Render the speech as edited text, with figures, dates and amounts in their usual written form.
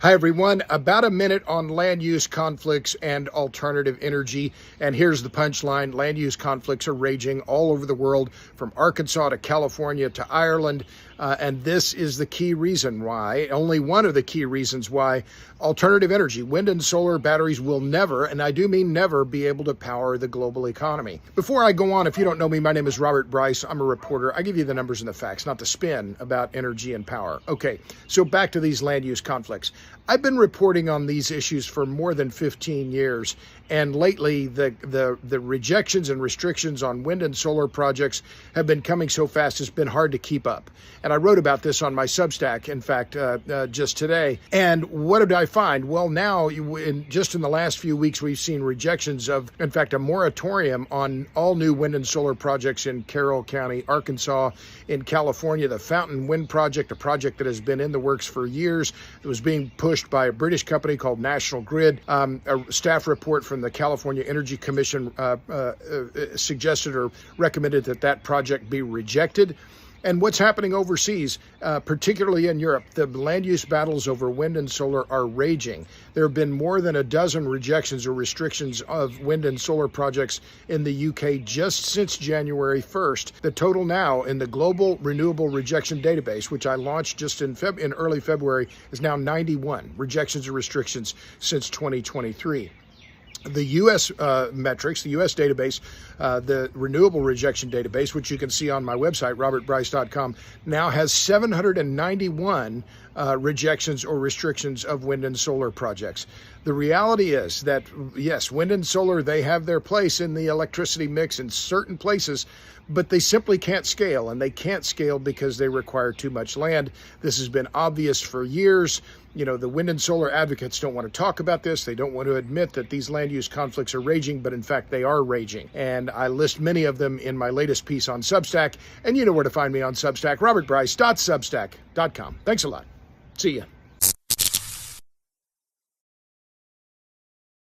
Hi, everyone. About a minute on land use conflicts and alternative energy. And here's the punchline. Land use conflicts are raging all over the world, from Arkansas to California to Ireland. And this is the key reason why, only one of the key reasons why, alternative energy, wind and solar batteries will never, and I do mean never, be able to power the global economy. Before I go on, if you don't know me, my name is Robert Bryce. I'm a reporter. I give you the numbers and the facts, not the spin about energy and power. Okay, so back to these land use conflicts. I've been reporting on these issues for more than 15 years, and lately the rejections and restrictions on wind and solar projects have been coming so fast it's been hard to keep up. And I wrote about this on my Substack, in fact, just today. And what did I find? Well, now, just in the last few weeks, we've seen rejections of, in fact, a moratorium on all new wind and solar projects in Carroll County, Arkansas, in California. The Fountain Wind Project, a project that has been in the works for years, it was being pushed by a British company called National Grid. A staff report from the California Energy Commission suggested or recommended that project be rejected. And what's happening overseas, particularly in Europe, the land use battles over wind and solar are raging. There have been more than a dozen rejections or restrictions of wind and solar projects in the UK just since January 1st. The total now in the Global Renewable Rejection Database, which I launched just in early February, is now 91 rejections or restrictions since 2023. The U.S. metrics, the U.S. database, the Renewable Rejection Database, which you can see on my website, robertbryce.com, now has 791 rejections or restrictions of wind and solar projects. The reality is that, yes, wind and solar, they have their place in the electricity mix in certain places, but they simply can't scale, and they can't scale because they require too much land. This has been obvious for years. You know, the wind and solar advocates don't want to talk about this. They don't want to admit that these land use conflicts are raging, but in fact, they are raging. And I list many of them in my latest piece on Substack. And you know where to find me on Substack, robertbryce.substack.com. Thanks a lot. See ya.